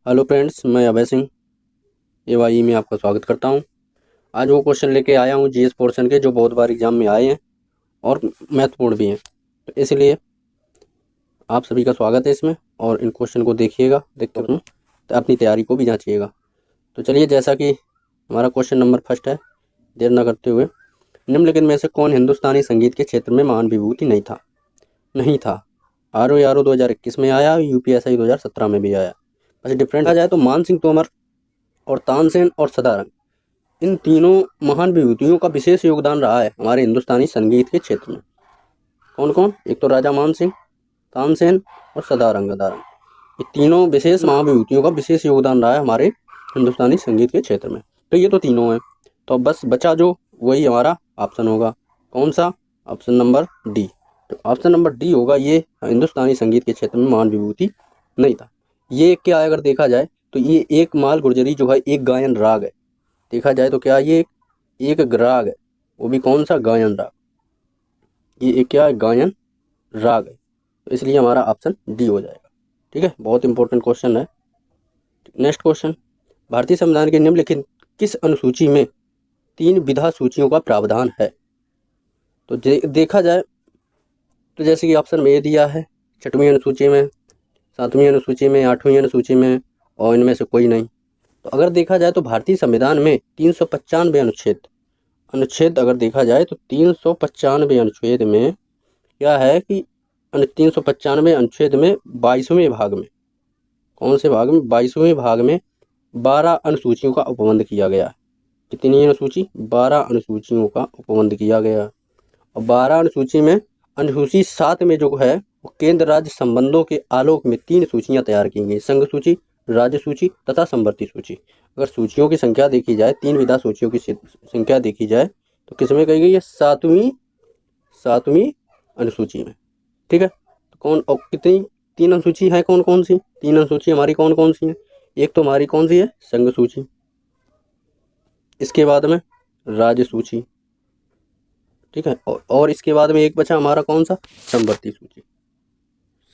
Hello friends, मैं Abhay Singh AYE में आपका स्वागत करता हूं। आज वो क्वेश्चन लेके आया हूं जीएस पोर्शन के, जो बहुत बार एग्जाम में आए हैं और महत्वपूर्ण भी हैं। तो इसलिए आप सभी का स्वागत है इसमें, और इन क्वेश्चन को देखिएगा, देखकर तो अपनी तैयारी को भी जांचिएगा। तो चलिए, जैसा कि हमारा क्वेश्चन नंबर फर्स्ट है, देर न करते हुए, निम्नलिखित में से कौन हिंदुस्तानी संगीत के क्षेत्र में महान विभूति नहीं था। RO 2021 में आया, UPSI 2017 में भी आया। बस डिफरेंट आ जाए तो मान सिंह तोमर और तानसेन और सदारंग, इन तीनों महान विभूतियों का विशेष योगदान रहा है हमारे हिंदुस्तानी संगीत के क्षेत्र में। कौन कौन? एक तो राजा मान सिंह, तानसेन और सदारंग गदारंग, ये तीनों विशेष महाविभूतियों का विशेष योगदान रहा है हमारे हिंदुस्तानी संगीत के क्षेत्र में। तो ये तो तीनों हैं। तो बस बचा जो, वही हमारा ऑप्शन होगा। कौन सा? Option number D. तो ऑप्शन नंबर डी होगा, ये हिंदुस्तानी संगीत के क्षेत्र में महान विभूति नहीं था। ये क्या है, अगर देखा जाए तो ये एक माल गुर्जरी जो है एक गायन राग है। देखा जाए तो क्या ये एक राग है, वो भी कौन सा? गायन राग। ये एक क्या है? गायन राग है। तो इसलिए हमारा ऑप्शन डी हो जाएगा। ठीक है, बहुत इंपॉर्टेंट क्वेश्चन है। नेक्स्ट क्वेश्चन, भारतीय संविधान के निम्नलिखित किस अनुसूची में 3 विधा सूचियों का प्रावधान है? तो देखा जाए तो जैसे कि ऑप्शन में ये दिया है, 6वीं अनुसूची में, 7वीं अनुसूची में, 8वीं अनुसूची में, और इनमें से कोई नहीं। तो अगर देखा जाए तो भारतीय संविधान में 395 अनुच्छेद अगर देखा जाए तो 395 अनुच्छेद में क्या है कि 395 अनुच्छेद में 22वें भाग में, कौन से भाग में? 22वें भाग में 12 अनुसूचियों का उपबंध किया गया है। कितनी अनुसूची? 12 अनुसूचियों का उपबंध किया गया है। और 12 अनुसूची में अनुसूची 7 में जो है वो केंद्र राज्य संबंधों के आलोक में 3 सूचियां तैयार की गई, संघ सूची, राज्य सूची तथा समवर्ती सूची। अगर सूचियों की संख्या देखी जाए, 3 विधा सूचियों की संख्या देखी जाए तो किसमें कही गई है? 7वीं अनुसूची में। ठीक है, तो कौन और कितनी 3 अनुसूची है? कौन कौन सी 3 अनुसूची हमारी कौन कौन सी है? एक तो हमारी कौन सी है? संघ सूची, इसके बाद में राज्य सूची, ठीक है, और इसके बाद में एक बचा हमारा कौन सा? समवर्ती सूची।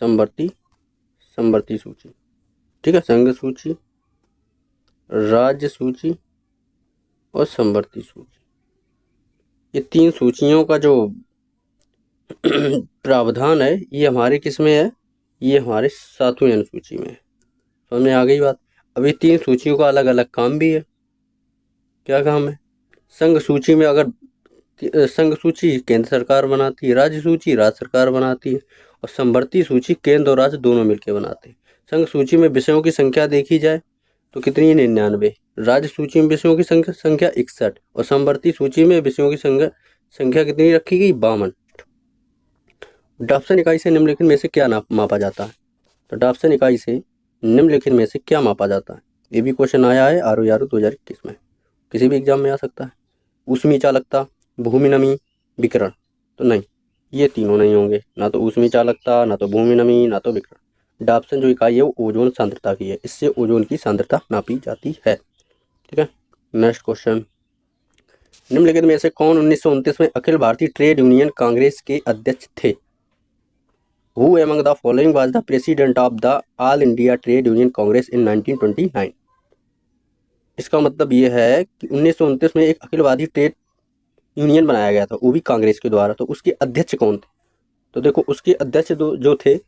समवर्ती सूची, ठीक है, संघ सूची, राज्य सूची और समवर्ती सूची। ये 3 सूचियों का जो प्रावधान है ये हमारे किस में है? ये हमारे 7वीं अनुसूची में है। समझ में आ गई बात? अब ये 3 सूचियों का अलग अलग काम भी है। क्या काम है? संघ सूची में अगर संघ सूची केंद्र सरकार बनाती है, राज्य सूची राज्य सरकार बनाती है, और समवर्ती सूची केंद्र और राज्य दोनों मिलकर बनाते हैं। संघ सूची में विषयों की संख्या देखी जाए तो कितनी है? 99। राज्य सूची में विषयों की संख्या 61, और समवर्ती सूची में विषयों की संख्या कितनी रखी गई? 52। डाप्सन इकाई से निम्नलिखित में से क्या मापा जाता है? तो डाप्सन इकाई से निम्नलिखित में से क्या मापा जाता है? ये भी क्वेश्चन आया है RO 2021 में, किसी भी एग्जाम में आ सकता है। ऊष्मीय चालकता, भूमि नमी, विकिरण। तो नहीं, ये तीनों नहीं होंगे, ना तो ऊष्मीय चालकता, ना तो भूमि नमी, ना तो विकिरण। डाप्सन जो इकाई है वो ओजोन सांद्रता की है, इससे ओजोन की सांद्रता नापी जाती है। ठीक है, नेक्स्ट क्वेश्चन, निम्नलिखित में से कौन 1929 में अखिल भारतीय ट्रेड यूनियन कांग्रेस के अध्यक्ष थे? Who among the following was the president of the All India Trade Union Congress in 1929? इसका मतलब ये है कि 1929 में एक अखिल भारतीय ट्रेड यूनियन बनाया गया था, वो भी कांग्रेस के द्वारा। तो उसके अध्यक्ष कौन थे? तो देखो, उसके अध्यक्ष जो थे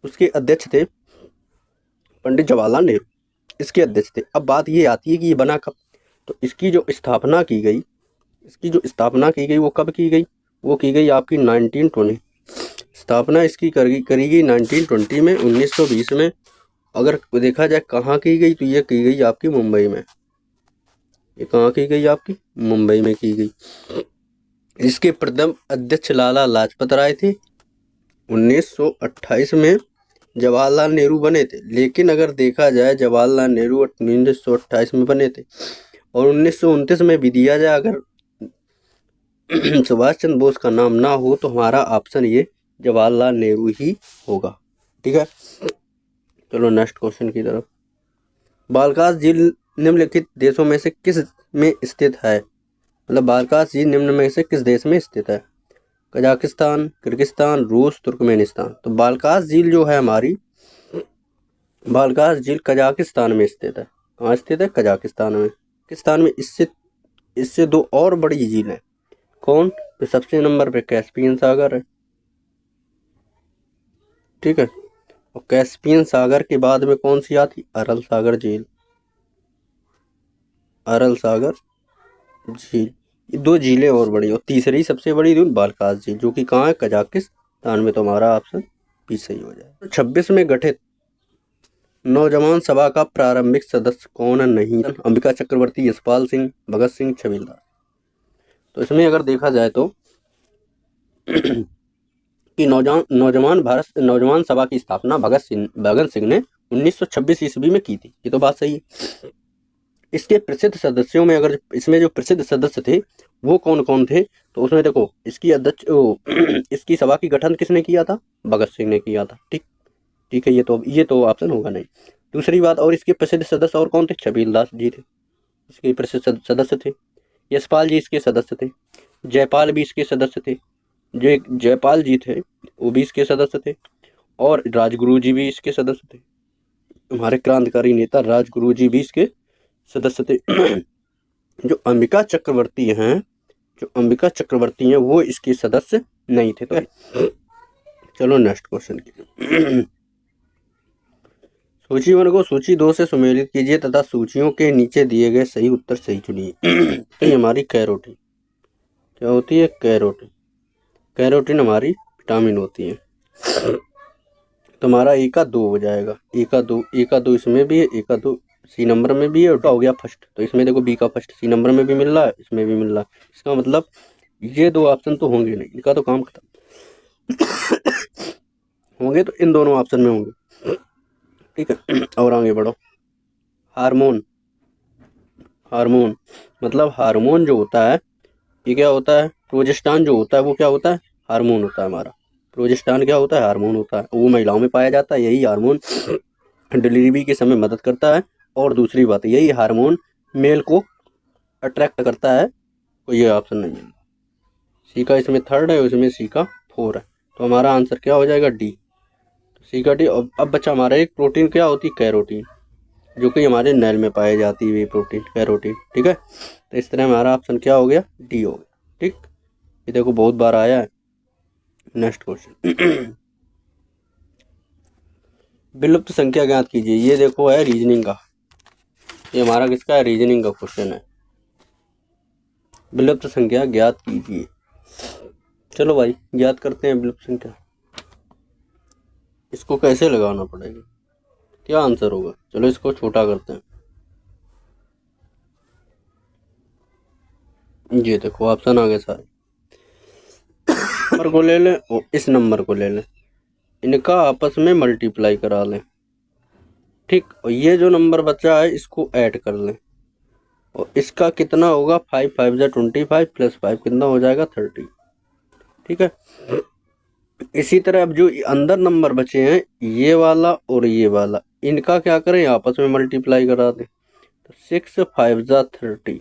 उसके अध्यक्ष थे पंडित जवाहरलाल नेहरू, इसके अध्यक्ष थे। अब बात ये आती है कि ये बना कब? तो इसकी जो स्थापना की गई वो कब की गई? वो की गई आपकी 1920। स्थापना इसकी करी गई 1920 में, 1920 में। अगर देखा जाए कहाँ की गई, तो ये की गई आपकी मुंबई में। ये कहाँ की गई? आपकी मुंबई में की गई। इसके प्रथम अध्यक्ष लाला लाजपत राय थे। 1928 में जवाहरलाल नेहरू बने थे, लेकिन अगर देखा जाए जवाहरलाल नेहरू 1928 में बने थे, और 1929 में भी दिया जाए अगर सुभाष चंद्र बोस का नाम ना हो, तो हमारा ऑप्शन ये जवाहरलाल नेहरू ही होगा। ठीक है, चलो नेक्स्ट क्वेश्चन की तरफ। बालकास झील निम्नलिखित देशों में से किस में स्थित है? मतलब बालकास झील निम्न में से किस देश में स्थित है? कजाकिस्तान, किर्गिस्तान, रूस, तुर्कमेनिस्तान। तो बालकास झील जो है हमारी बालकास झील कजाकिस्तान में स्थित है। कहाँ स्थित है? कजाकिस्तान में। किस्तान में इससे इससे दो और बड़ी झील है। कौन? तो सबसे नंबर पे कैस्पियन सागर है, ठीक है। और कैस्पियन सागर के बाद में कौन सी आती? अरल सागर झील। अरल सागर झील, ये दो झीलें और बड़ी। और तीसरी सबसे बड़ी झील बालकास झील, जो कि कहाँ है? कजाकिस्तान में। तो हमारा ऑप्शन भी सही हो जाए। तो 26 में गठित नौजवान सभा का प्रारंभिक सदस्य कौन नहीं? अंबिका चक्रवर्ती, यशपाल सिंह, भगत सिंह, छबीलदास। तो इसमें अगर देखा जाए तो कि नौजवान सभा की स्थापना भगत सिंह ने 1926 ईस्वी में की थी। ये तो बात सही है। इसके प्रसिद्ध सदस्यों में अगर इसमें जो प्रसिद्ध सदस्य थे वो कौन कौन थे? तो उसमें देखो, इसकी अध्यक्ष इसकी सभा की गठन किसने किया था? भगत सिंह ने किया था। ठीक है, ये तो ऑप्शन होगा नहीं। दूसरी बात, और इसके प्रसिद्ध सदस्य और कौन थे? छबीलदास जी थे, इसके प्रसिद्ध सदस्य थे। यशपाल जी इसके सदस्य थे। जयपाल भी इसके सदस्य थे। जो एक जयपाल जी थे वो भी इसके सदस्य थे। और राजगुरु जी भी इसके सदस्य थे। हमारे क्रांतिकारी नेता राजगुरु जी भी इसके सदस्य थे। जो अंबिका चक्रवर्ती हैं वो इसके सदस्य नहीं थे। तो चलो नेक्स्ट क्वेश्चन की। सूची 1 को सूची 2 से सुमेलित कीजिए तथा सूचियों के नीचे दिए गए सही उत्तर सही चुनिए। तो ये हमारी कैरोटीन क्या होती है? कैरोटीन हमारी विटामिन होती है। तो हमारा ए का 2 हो जाएगा। ए का दो इसमें भी है, ए का 2 सी नंबर में भी है, और हो गया फर्स्ट। तो इसमें देखो बी का फर्स्ट सी नंबर में भी मिल रहा है, इसमें भी मिल रहा है। इसका मतलब ये दो ऑप्शन तो होंगे नहीं, इनका तो काम खत्म। होंगे तो इन दोनों ऑप्शन में होंगे, ठीक है। और आगे बढ़ो। हार्मोन मतलब हार्मोन जो होता है ये क्या होता है? प्रोजेस्टेरॉन जो होता है वो क्या होता है? हार्मोन होता है हमारा। प्रोजेस्टेरॉन क्या होता है? हार्मोन होता है। वो महिलाओं में पाया जाता है। यही हार्मोन डिलीवरी के समय मदद करता है। और दूसरी बात, यही हार्मोन मेल को अट्रैक्ट करता है। तो ये ऑप्शन नहीं है। सी का इसमें 3rd है, उसमें सी का 4 है। तो हमारा आंसर क्या हो जाएगा? डी। सी का डी। अब बच्चा हमारा एक प्रोटीन क्या होती है? कैरोटीन, जो कि हमारे नैल में पाई जाती है प्रोटीन, कैरोटीन, ठीक है। तो इस तरह हमारा ऑप्शन क्या हो गया? डी हो गया, ठीक। ये देखो बहुत बार आया है। Next question. विलुप्त संख्या ज्ञात कीजिए। ये देखो है रीजनिंग का, ये हमारा किसका है? रीजनिंग का क्वेश्चन है। विलुप्त संख्या ज्ञात कीजिए। चलो भाई ज्ञात करते हैं विलुप्त संख्या। इसको कैसे लगाना पड़ेगा? क्या आंसर होगा? चलो इसको छोटा करते हैं। ये देखो ऑप्शन आ गए सारे। नंबर को ले लें और इस नंबर को ले लें, इनका आपस में मल्टीप्लाई करा लें, ठीक। और ये जो नंबर बचा है इसको ऐड कर लें, और इसका कितना होगा? 5 5 जा 25 प्लस 5 कितना हो जाएगा? 30, ठीक है। इसी तरह अब जो अंदर नंबर बचे हैं ये वाला और ये वाला, इनका क्या करें? आपस में मल्टीप्लाई करा दें। तो 6 5 जा 30,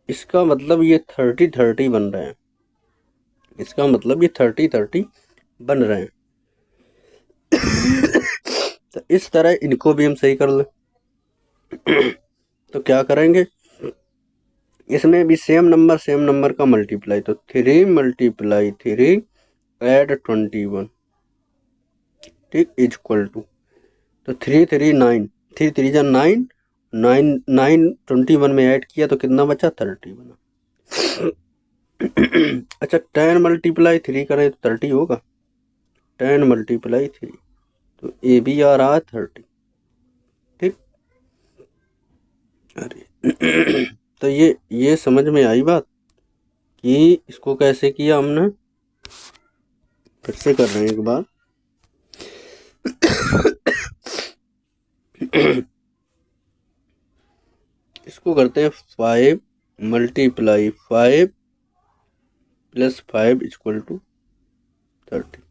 इसका मतलब ये 30 30 बन रहे हैं। इसका मतलब ये 30 30 बन रहे हैं। तो इस तरह इनको भी हम सही कर लें। तो क्या करेंगे? इसमें भी सेम नंबर का मल्टीप्लाई। तो 3 × 3 ऐड 21, ठीक, इज इक्वल टू। तो 3 3 9, 3 3 जा 9, 9 9 21 में ऐड किया तो कितना बचा? 30 बना। अच्छा 10 × 3 करें तो 30 होगा। 10 × 3, तो ए भी आ रहा है 30, ठीक। अरे तो ये समझ में आई बात कि इसको कैसे किया हमने? फिर से कर रहे हैं एक बार। इसको करते हैं 5 × 5 + 5 = 30।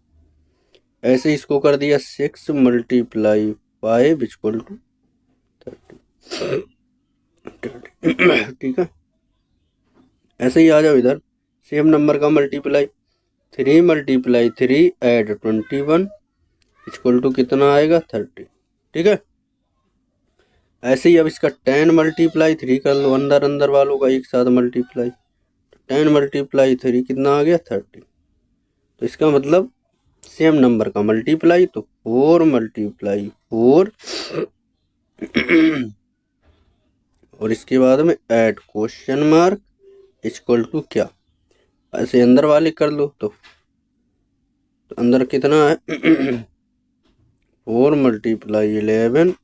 ऐसे इसको कर दिया 6 × 5 = 30, ठीक है। ऐसे ही आ जाओ इधर, सेम नंबर का मल्टीप्लाई। 3 × 3 ऐड 21 = कितना आएगा? 30, ठीक है। ऐसे ही अब इसका 10 मल्टीप्लाई 3 कर लो, अंदर अंदर वालों का एक साथ मल्टीप्लाई, 10 मल्टीप्लाई 3 कितना आ गया 30। तो इसका मतलब सेम नंबर का मल्टीप्लाई, तो 4 मल्टीप्लाई 4 और इसके बाद में add question mark equal to क्या, ऐसे अंदर वाले कर लो। तो अंदर कितना है 4 मल्टीप्लाई 11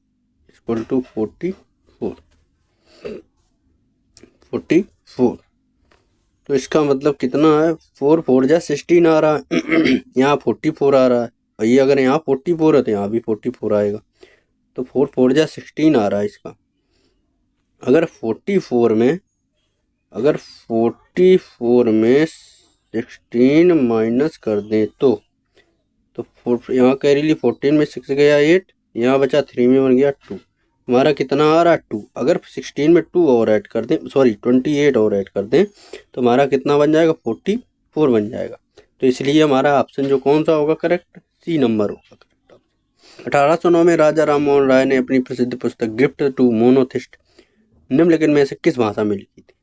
इक्वल टू 44। तो इसका मतलब कितना है 4 4 जा 16 आ रहा है यहाँ 44 आ रहा है, और ये अगर यहाँ 44 है तो यहाँ भी 44 आएगा, तो 4 4 जा 16 आ रहा है इसका। अगर 44 में 16 माइनस कर दें तो यहाँ कैरी ली 14 में 6 गया 8, यहाँ बचा 3 में बन गया 2, हमारा कितना आ रहा है 2। अगर 16 में 2 और ऐड कर दें, सॉरी 28 और ऐड कर दें तो हमारा कितना बन जाएगा 44 बन जाएगा। तो इसलिए हमारा ऑप्शन जो कौन सा होगा करेक्ट, सी नंबर होगा करेक्ट। 1809 में राजा राम मोहन राय ने अपनी प्रसिद्ध पुस्तक गिफ्ट टू मोनोथिस्ट निम्नलिखित में से किस भाषा में लिखी थी।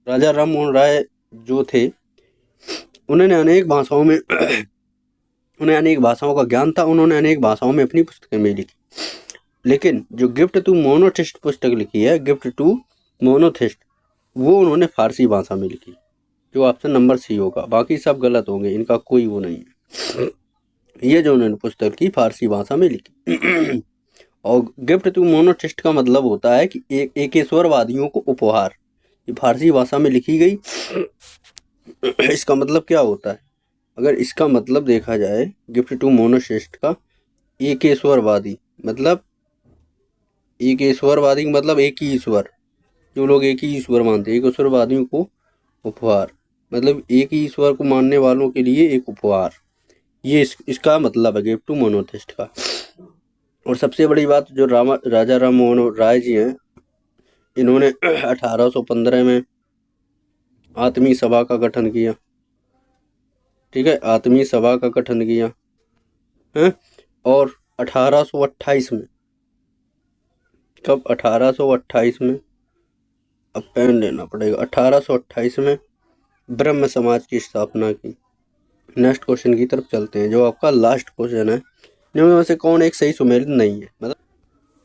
राजा राम मोहन राय जो थे उन्होंने अनेक भाषाओं में उन्हें अनेक भाषाओं का ज्ञान था, उन्होंने अनेक भाषाओं में अपनी पुस्तकें में लिखी, लेकिन जो गिफ्ट टू मोनोथिस्ट पुस्तक लिखी है, गिफ्ट टू मोनोथिस्ट, वो उन्होंने फारसी भाषा में लिखी, जो ऑप्शन नंबर सी होगा। बाकी सब गलत होंगे, इनका कोई वो नहीं है। ये जो उन्होंने पुस्तक की फारसी भाषा में लिखी और गिफ्ट टू मोनोथिस्ट का मतलब होता है कि एकेश्वरवादियों को उपहार, ये फारसी भाषा में लिखी गई। इसका मतलब क्या होता है, अगर इसका मतलब देखा जाए गिफ्ट टू मोनोथिस्ट का, एकेश्वरवादी मतलब एक ही ईश्वर, जो लोग एक ही ईश्वर मानते हैं, एक ईश्वरवादियों को उपहार मतलब एक ही ईश्वर को मानने वालों के लिए एक उपहार, ये इसका मतलब है गिफ्ट टू मोनोथिस्ट का। और सबसे बड़ी बात जो राजा राम मोहन राय जी हैं, इन्होंने 1815 में आत्मीय सभा का गठन किया, ठीक है, आत्मीय सभा का गठन किया है। और 1828 में, कब 1828 में, अब पेन लेना पड़ेगा, 1828 में ब्रह्म समाज की स्थापना की। नेक्स्ट क्वेश्चन की तरफ चलते हैं, जो आपका लास्ट क्वेश्चन है, निम्न में से कौन एक सही सुमेलित नहीं है। मतलब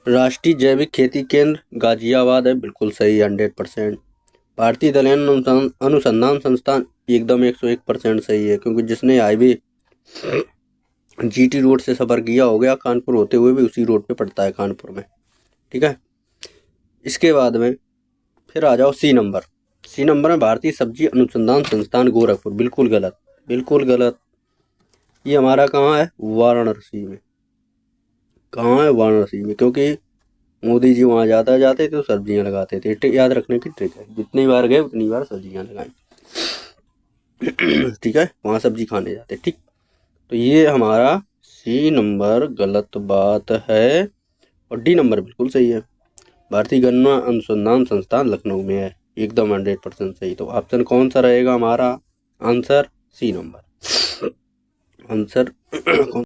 राष्ट्रीय जैविक खेती केंद्र गाजियाबाद है, बिल्कुल सही 100%। भारतीय दलहन अनुसंधान संस्थान एकदम 101% सही है, क्योंकि जिसने हाईवे जीटी रोड से सफ़र किया हो गया, कानपुर होते हुए भी उसी रोड पे पड़ता है कानपुर में, ठीक है। इसके बाद में फिर आ जाओ सी नंबर में भारतीय सब्जी अनुसंधान संस्थान गोरखपुर, बिल्कुल गलत। ये हमारा कहाँ है, वाराणसी में। कहाँ है, वाराणसी में, क्योंकि मोदी जी वहाँ जाते तो सब्जियां लगाते थे, याद रखने की ट्रिक है, जितनी बार गए उतनी बार सब्जियां लगाएं ठीक है, वहाँ सब्जी खाने जाते, ठीक। तो ये हमारा सी नंबर गलत बात है, और डी नंबर बिल्कुल सही है। भारतीय गन्ना अनुसंधान संस्थान लखनऊ में है, एकदम 100% सही। तो ऑप्शन कौन सा रहेगा हमारा आंसर, सी नंबर आंसर